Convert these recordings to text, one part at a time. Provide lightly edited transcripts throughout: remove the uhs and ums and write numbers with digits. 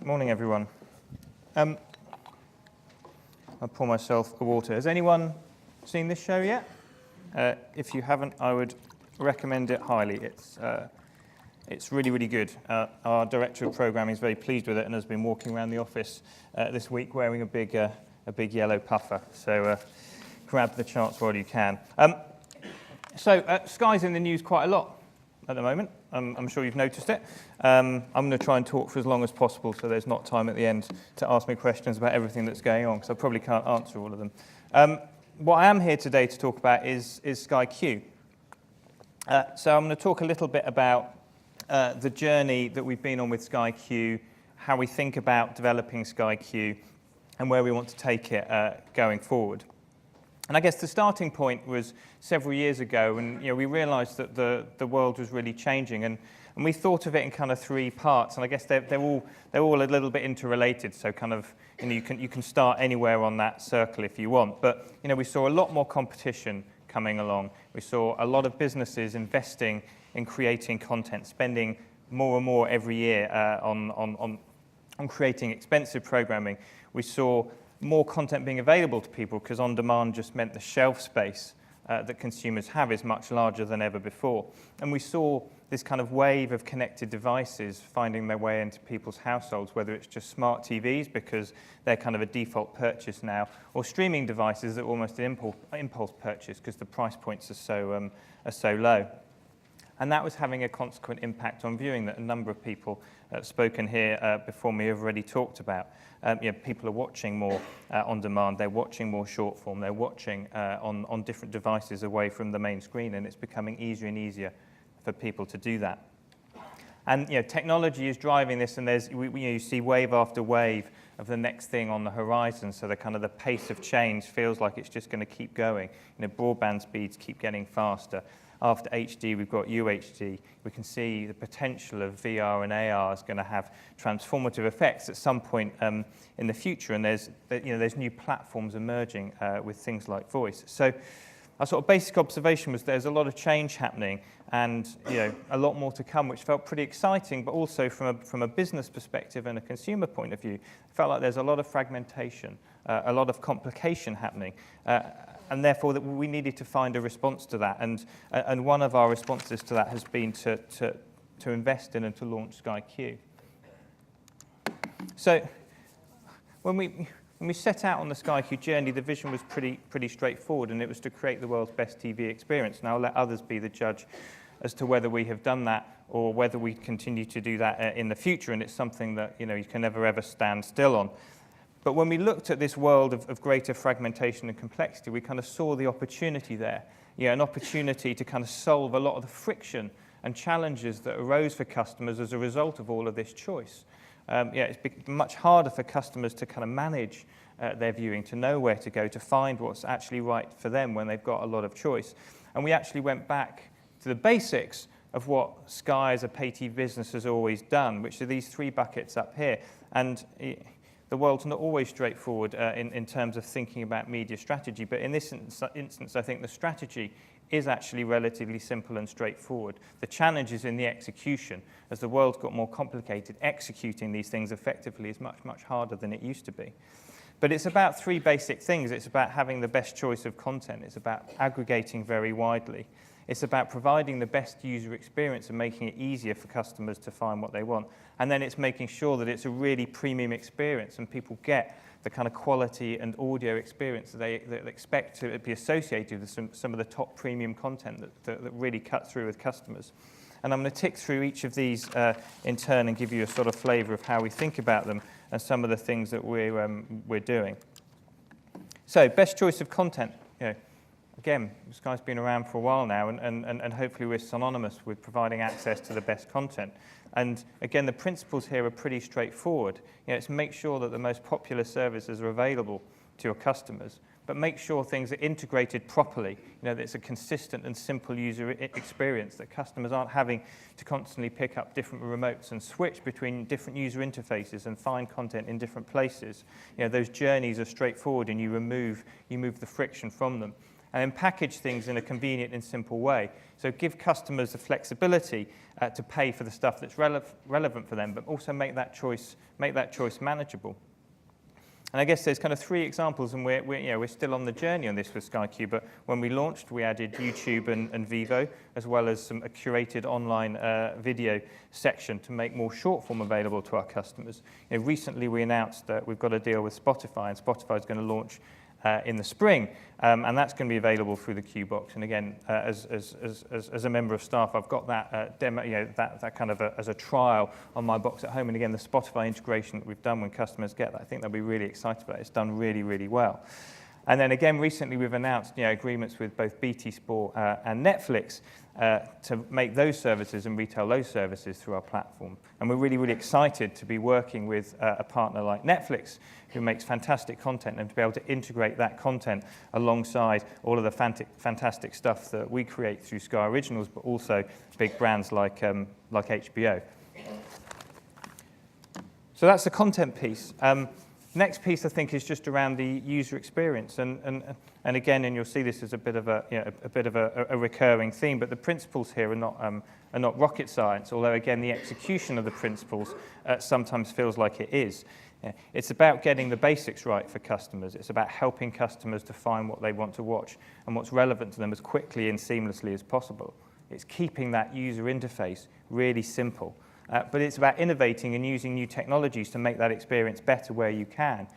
Morning, everyone. I'll pour myself a water. Has anyone seen this show yet? If you haven't, I would recommend it highly. It's really, really good. Our director of programming is very pleased with it and has been walking around the office this week wearing a big yellow puffer. So grab the chance while you can. Sky's in the news quite a lot at the moment. I'm sure you've noticed it. I'm going to try and talk for as long as possible so there's not time at the end to ask me questions about everything that's going on, because I probably can't answer all of them. What I am here today to talk about is Sky Q. So I'm going to talk a little bit about the journey that we've been on with Sky Q, how we think about developing Sky Q, and where we want to take it going forward. And I guess the starting point was several years ago, and we realised that the world was really changing, and we thought of it in kind of three parts. And I guess they're all a little bit interrelated. So kind of you can start anywhere on that circle if you want. But we saw a lot more competition coming along. We saw a lot of businesses investing in creating content, spending more and more every year on creating expensive programming. We saw more content being available to people because on-demand just meant the shelf space that consumers have is much larger than ever before. And we saw this kind of wave of connected devices finding their way into people's households, whether it's just smart TVs because they're kind of a default purchase now, or streaming devices that are almost an impulse purchase because the price points are so low. And that was having a consequent impact on viewing that a number of people spoken here before me have already talked about. People are watching more on demand, they're watching more short form, they're watching on different devices away from the main screen, and it's becoming easier and easier for people to do that. And technology is driving this, and you see wave after wave of the next thing on the horizon, so the pace of change feels like it's just going to keep going. Broadband speeds keep getting faster. After HD, we've got UHD. We can see the potential of VR and AR is going to have transformative effects at some point in the future, and there's new platforms emerging with things like voice. So our sort of basic observation was there's a lot of change happening, and a lot more to come, which felt pretty exciting, but also from a business perspective and a consumer point of view, it felt like there's a lot of fragmentation, a lot of complication happening. And therefore, that we needed to find a response to that. And one of our responses to that has been to invest in and to launch Sky Q. So when we set out on the Sky Q journey, the vision was pretty straightforward, and it was to create the world's best TV experience. Now, I'll let others be the judge as to whether we have done that or whether we continue to do that in the future. And it's something that you can never, ever stand still on. But when we looked at this world of greater fragmentation and complexity, we kind of saw the opportunity there, an opportunity to kind of solve a lot of the friction and challenges that arose for customers as a result of all of this choice. It's much harder for customers to kind of manage their viewing, to know where to go, to find what's actually right for them when they've got a lot of choice. And we actually went back to the basics of what Sky as a pay TV business has always done, which are these three buckets up here. And the world's not always straightforward in terms of thinking about media strategy, but in this instance, I think the strategy is actually relatively simple and straightforward. The challenge is in the execution. As the world's got more complicated, executing these things effectively is much, much harder than it used to be. But it's about three basic things. It's about having the best choice of content. It's about aggregating very widely. It's about providing the best user experience and making it easier for customers to find what they want. And then it's making sure that it's a really premium experience and people get the kind of quality and audio experience that they expect to be associated with some of the top premium content that really cut through with customers. And I'm going to tick through each of these in turn and give you a sort of flavour of how we think about them and some of the things that we're doing. So, best choice of content. Again, Sky's been around for a while now, and hopefully we're synonymous with providing access to the best content. And again, the principles here are pretty straightforward. It's make sure that the most popular services are available to your customers, but make sure things are integrated properly, that it's a consistent and simple user experience, that customers aren't having to constantly pick up different remotes and switch between different user interfaces and find content in different places. Those journeys are straightforward and you remove the friction from them. and then package things in a convenient and simple way. So give customers the flexibility to pay for the stuff that's relevant for them, but also make that choice manageable. And I guess there's kind of 3 examples, and we're still on the journey on this with Sky Q, but when we launched, we added YouTube and Vivo, as well as a curated online video section to make more short form available to our customers. Recently, we announced that we've got a deal with Spotify, and Spotify is going to launch in the spring, and that's going to be available through the Q box. And again, as a member of staff, I've got that demo, that kind of as a trial on my box at home. And again, the Spotify integration that we've done when customers get that, I think they'll be really excited about it. It's done really, really well. And then again, recently we've announced agreements with both BT Sport and Netflix to make those services and retail those services through our platform. And we're really, really excited to be working with a partner like Netflix, who makes fantastic content, and to be able to integrate that content alongside all of the fantastic stuff that we create through Sky Originals, but also big brands like HBO. So that's the content piece. Next piece, I think, is just around the user experience, and again, and you'll see this as a bit of a recurring theme. But the principles here are not rocket science. Although again, the execution of the principles sometimes feels like it is. It's about getting the basics right for customers. It's about helping customers to find what they want to watch and what's relevant to them as quickly and seamlessly as possible. It's keeping that user interface really simple. But it's about innovating and using new technologies to make that experience better where you can.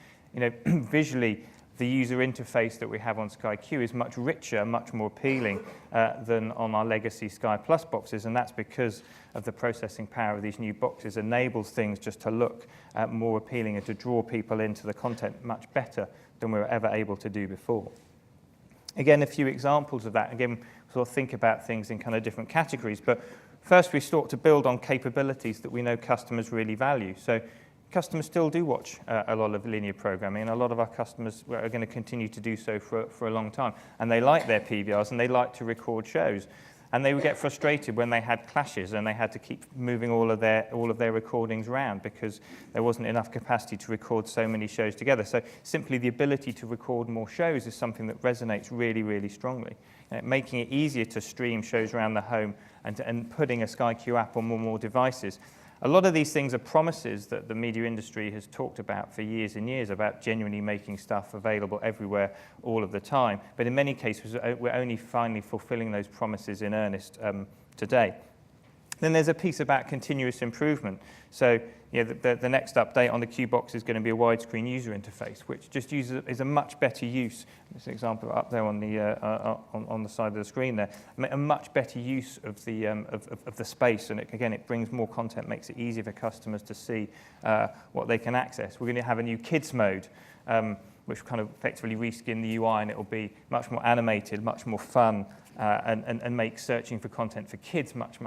Visually, the user interface that we have on Sky Q is much richer, much more appealing than on our legacy Sky Plus boxes, and that's because of the processing power of these new boxes enables things just to look more appealing and to draw people into the content much better than we were ever able to do before. Again, a few examples of that. Again, sort of think about things in kind of different categories, but first we sought to build on capabilities that we know customers really value. So customers still do watch a lot of linear programming, and a lot of our customers are going to continue to do so for a long time. And they like their PVRs, and they like to record shows. And they would get frustrated when they had clashes and they had to keep moving all of their recordings around because there wasn't enough capacity to record so many shows together. So simply the ability to record more shows is something that resonates really, really strongly. Making it easier to stream shows around the home and putting a Sky Q app on more devices. A lot of these things are promises that the media industry has talked about for years and years, about genuinely making stuff available everywhere all of the time. But in many cases, we're only finally fulfilling those promises in earnest today. Then there's a piece about continuous improvement. So the next update on the Q box is going to be a widescreen user interface, which just is a much better use. There's an example up there on the side of the screen there. A much better use of the space, and again, it brings more content, makes it easier for customers to see what they can access. We're going to have a new kids mode, which kind of effectively reskin the UI, and it will be much more animated, much more fun, and make searching for content for kids much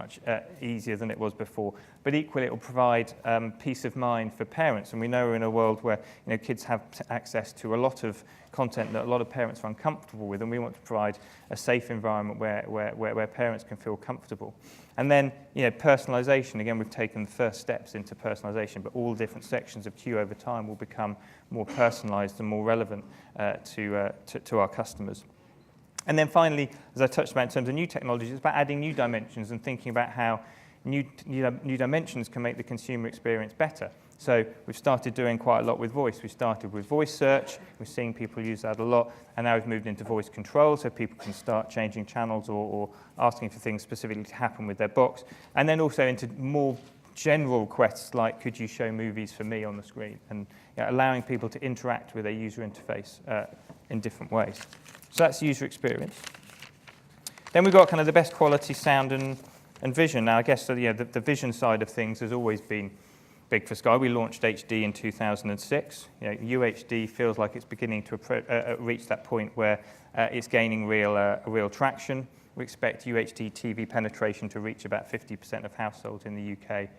easier than it was before. But equally, it will provide peace of mind for parents. And we know we're in a world where kids have access to a lot of content that a lot of parents are uncomfortable with, and we want to provide a safe environment where parents can feel comfortable. And then, personalization. Again, we've taken the first steps into personalization, but all different sections of Q over time will become more personalized and more relevant to our customers. And then finally, as I touched about in terms of new technologies, it's about adding new dimensions and thinking about how new dimensions can make the consumer experience better. So we've started doing quite a lot with voice. We started with voice search. We're seeing people use that a lot. And now we've moved into voice control, so people can start changing channels or asking for things specifically to happen with their box. And then also into more general requests like, could you show movies for me on the screen? And allowing people to interact with their user interface in different ways. So that's user experience. Then we've got kind of the best quality sound and vision. Now, I guess the vision side of things has always been big for Sky. We launched HD in 2006. UHD feels like it's beginning to reach that point where it's gaining real traction. We expect UHD TV penetration to reach about 50% of households in the UK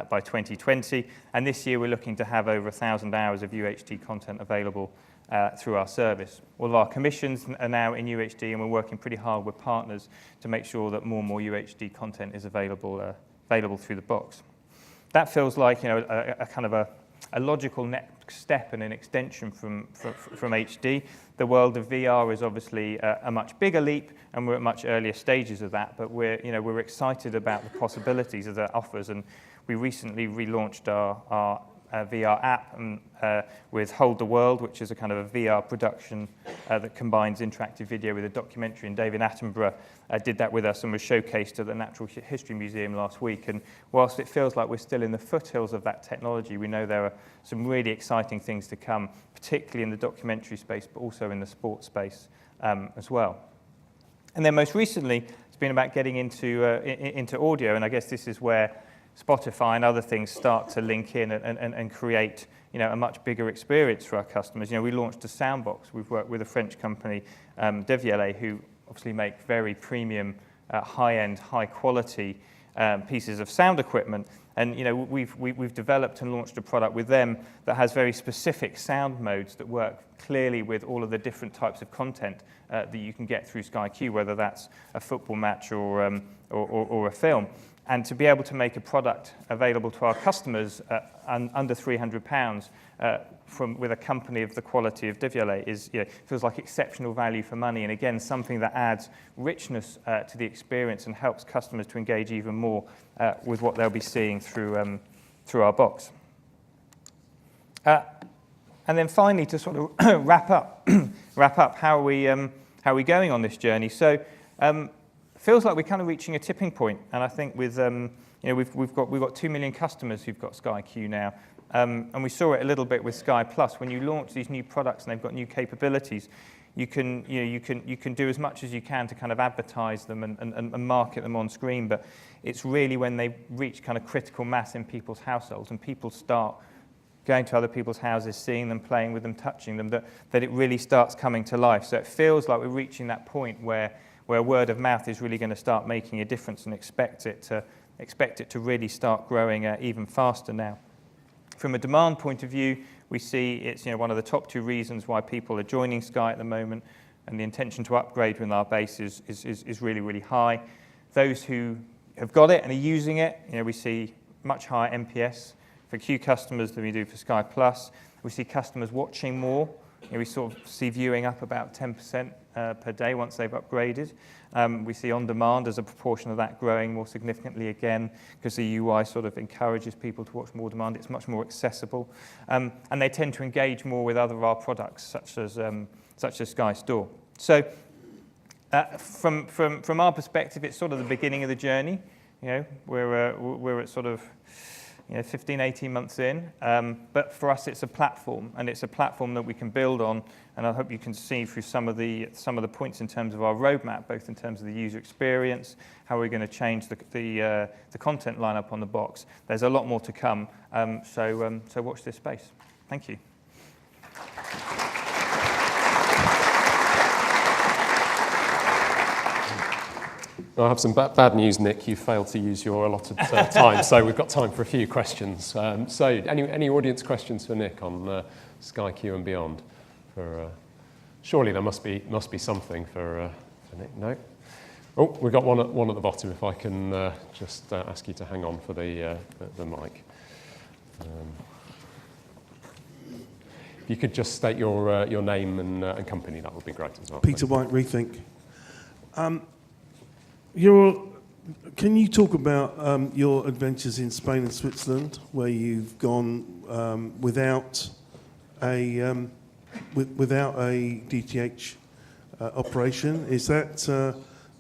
by 2020. And this year, we're looking to have over 1,000 hours of UHD content available through our service. All of our commissions are now in UHD, and we're working pretty hard with partners to make sure that more and more UHD content is available through the box. That feels like a kind of a logical next step and an extension from HD. The world of VR is obviously a much bigger leap, and we're at much earlier stages of that, but we're excited about the possibilities that offers, and we recently relaunched our VR app with Hold the World, which is a kind of a VR production that combines interactive video with a documentary, and David Attenborough did that with us and was showcased at the Natural History Museum last week. And whilst it feels like we're still in the foothills of that technology, we know there are some really exciting things to come, particularly in the documentary space, but also in the sports space as well. And then most recently, it's been about getting into audio, and I guess this is where Spotify and other things start to link in and create, a much bigger experience for our customers. We launched a soundbox. We've worked with a French company, Devialet, who obviously make very premium, high-end, high-quality pieces of sound equipment. And we've developed and launched a product with them that has very specific sound modes that work clearly with all of the different types of content that you can get through Sky Q, whether that's a football match or a film. And to be able to make a product available to our customers under £300 with a company of the quality of Devialet feels like exceptional value for money, and again something that adds richness to the experience and helps customers to engage even more with what they'll be seeing through our box. And then finally, to sort of wrap up, how are we going on this journey? So. Feels like we're kind of reaching a tipping point, and I think with we've got 2 million customers who've got Sky Q now, and we saw it a little bit with Sky Plus. When you launch these new products and they've got new capabilities, you can do as much as you can to kind of advertise them and market them on screen, but it's really when they reach kind of critical mass in people's households and people start going to other people's houses, seeing them, playing with them, touching them, that it really starts coming to life. So it feels like we're reaching that point where word of mouth is really going to start making a difference, and expect it to really start growing even faster now. From a demand point of view, we see it's one of the top 2 reasons why people are joining Sky at the moment, and the intention to upgrade within our base is really, really high. Those who have got it and are using it, we see much higher NPS for Q customers than we do for Sky Plus. We see customers watching more. We sort of see viewing up about 10% per day once they've upgraded. We see on demand as a proportion of that growing more significantly again, because the UI sort of encourages people to watch more demand. It's much more accessible, and they tend to engage more with other of our products, such as Sky Store. So from our perspective, it's sort of the beginning of the journey. We're at sort of 15, 18 months in, but for us it's a platform, and it's a platform that we can build on, and I hope you can see through some of the points in terms of our roadmap, both in terms of the user experience, how we're going to change the content lineup on the box. There's a lot more to come, so watch this space. Thank you. I have some bad news, Nick. You failed to use your allotted time, so we've got time for a few questions. So, any audience questions for Nick on Sky Q and beyond? Surely there must be something for Nick. No. Oh, we've got one at the bottom. If I can just ask you to hang on for the mic. If you could just state your name and company, that would be great as well. Peter White, Rethink. Can you talk about your adventures in Spain and Switzerland, where you've gone without a DTH operation? Is that the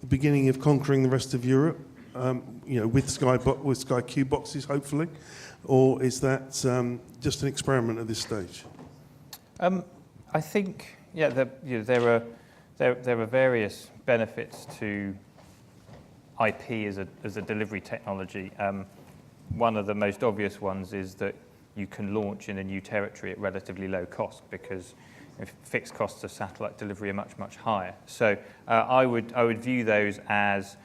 beginning of conquering the rest of Europe? With Sky Q boxes, hopefully, or is that just an experiment at this stage? I think there are various benefits to IP as a delivery technology. One of the most obvious ones is that you can launch in a new territory at relatively low cost, because fixed costs of satellite delivery are much, much higher. So I would view those as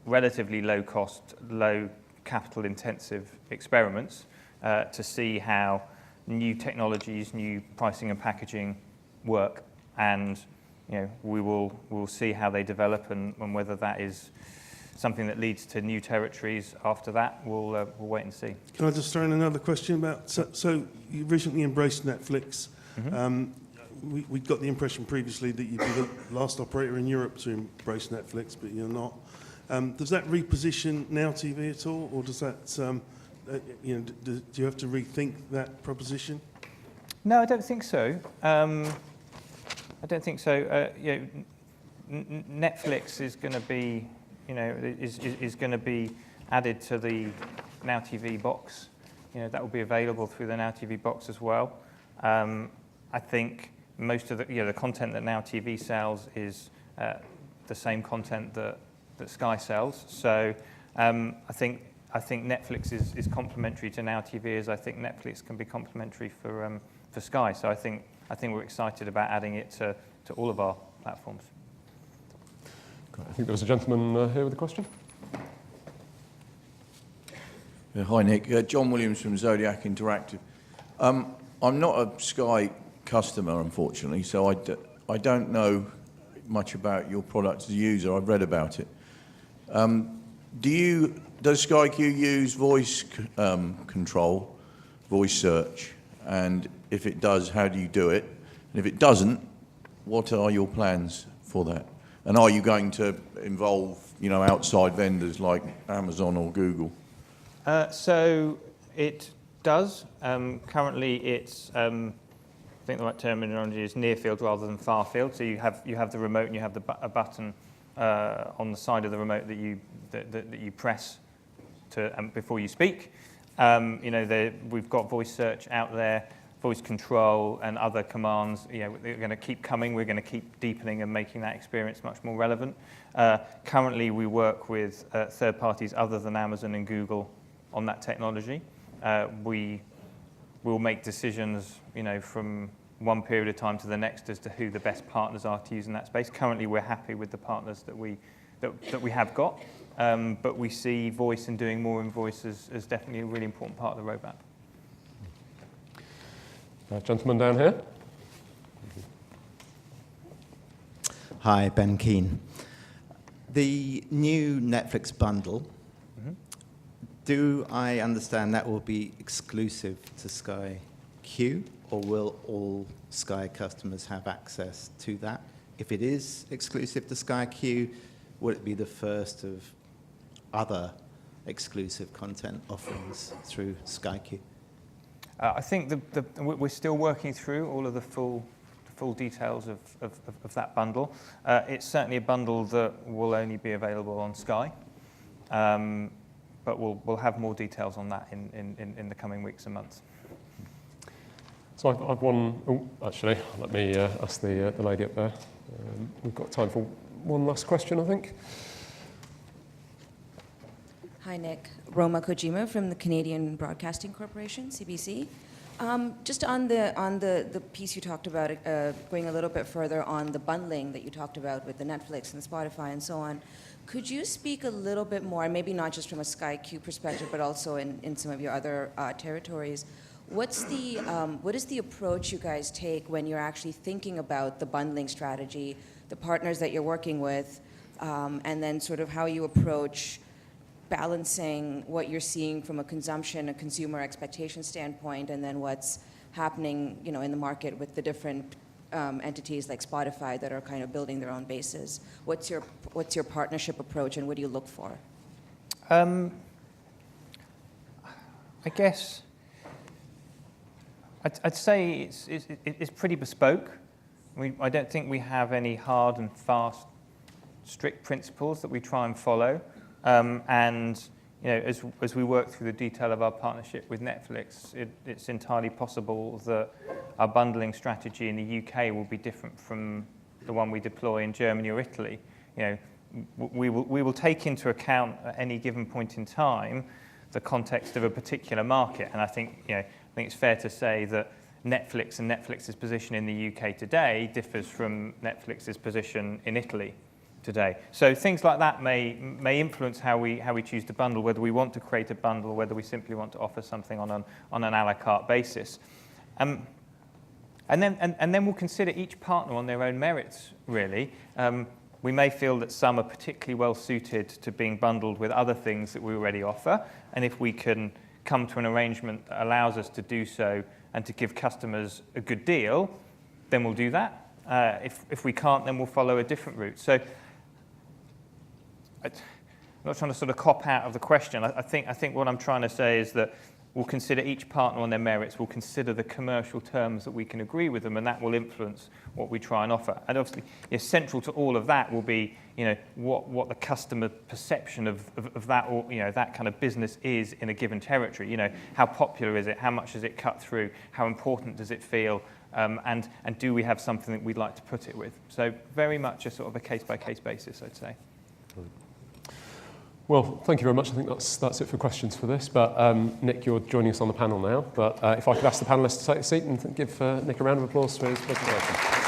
relatively low cost, low capital intensive experiments to see how new technologies, new pricing and packaging work, and we'll see how they develop and whether that is something that leads to new territories after that, we'll wait and see. Can I just throw in another question about, so you recently embraced Netflix. We got the impression previously that you'd be the last operator in Europe to embrace Netflix, but you're not. Does that reposition Now TV at all, or does that, do you have to rethink that proposition? No, I don't think so. I don't think so. Netflix is going to be, is going to be added to the Now TV box. That will be available through the Now TV box as well. I think most of the content that Now TV sells is the same content that Sky sells. So I think Netflix is complementary to Now TV, as I think Netflix can be complementary for Sky. So I think we're excited about adding it to all of our platforms. Great. I think there was a gentleman here with a question. Hi, Nick. John Williams from Zodiac Interactive. I'm not a Sky customer, unfortunately, so I don't know much about your product as a user. I've read about it. Does Sky Q use voice control, voice search? And if it does, how do you do it? And if it doesn't, what are your plans for that? And are you going to involve, outside vendors like Amazon or Google? So it does. Currently, it's I think the right terminology is near field rather than far field. So you have the remote and you have a button on the side of the remote that you press before you speak. We've got voice search out there, voice control, and other commands. They're going to keep coming. We're going to keep deepening and making that experience much more relevant. Currently, we work with third parties other than Amazon and Google on that technology. We will make decisions, from one period of time to the next as to who the best partners are to use in that space. Currently, we're happy with the partners that we have got, but we see voice and doing more in voice as definitely a really important part of the roadmap. Gentleman down here. Hi, Ben Keane. The new Netflix bundle, do I understand that will be exclusive to Sky Q, or will all Sky customers have access to that? If it is exclusive to Sky Q, would it be the first of other exclusive content offerings through Sky Q? I think we're still working through all of the full details of that bundle. It's certainly a bundle that will only be available on Sky, but we'll have more details on that in the coming weeks and months. So I've one. Oh, actually, let me ask the lady up there. We've got time for one last question, I think. Hi, Nick. Roma Kojima from the Canadian Broadcasting Corporation, CBC. Just on the piece you talked about, going a little bit further on the bundling that you talked about with the Netflix and Spotify and so on, could you speak a little bit more, maybe not just from a Sky Q perspective, but also in some of your other territories? What is the approach you guys take when you're actually thinking about the bundling strategy, the partners that you're working with, and then sort of how you approach balancing what you're seeing from a consumer expectation standpoint, and then what's happening, in the market with the different entities like Spotify that are kind of building their own bases? What's your partnership approach, and what do you look for? I guess I'd say it's pretty bespoke. I don't think we have any hard and fast, strict principles that we try and follow. And as we work through the detail of our partnership with Netflix, it's entirely possible that our bundling strategy in the UK will be different from the one we deploy in Germany or Italy. We will take into account at any given point in time the context of a particular market, and I think it's fair to say that Netflix and Netflix's position in the UK today differs from Netflix's position in Italy today. So things like that may influence how we choose to bundle, whether we want to create a bundle or whether we simply want to offer something on an a la carte basis. And then we'll consider each partner on their own merits, really. we may feel that some are particularly well suited to being bundled with other things that we already offer, and if we can come to an arrangement that allows us to do so and to give customers a good deal, then we'll do that. If we can't, then we'll follow a different route. So I'm not trying to sort of cop out of the question. I think what I'm trying to say is that we'll consider each partner on their merits. We'll consider the commercial terms that we can agree with them, and that will influence what we try and offer. And obviously, central to all of that will be, what the customer perception of that, or that kind of business is in a given territory. How popular is it? How much does it cut through? How important does it feel? And do we have something that we'd like to put it with? So very much a sort of a case-by-case basis, I'd say. Well, thank you very much. I think that's it for questions for this. But Nick, you're joining us on the panel now. But if I could ask the panellists to take a seat and give Nick a round of applause for his presentation.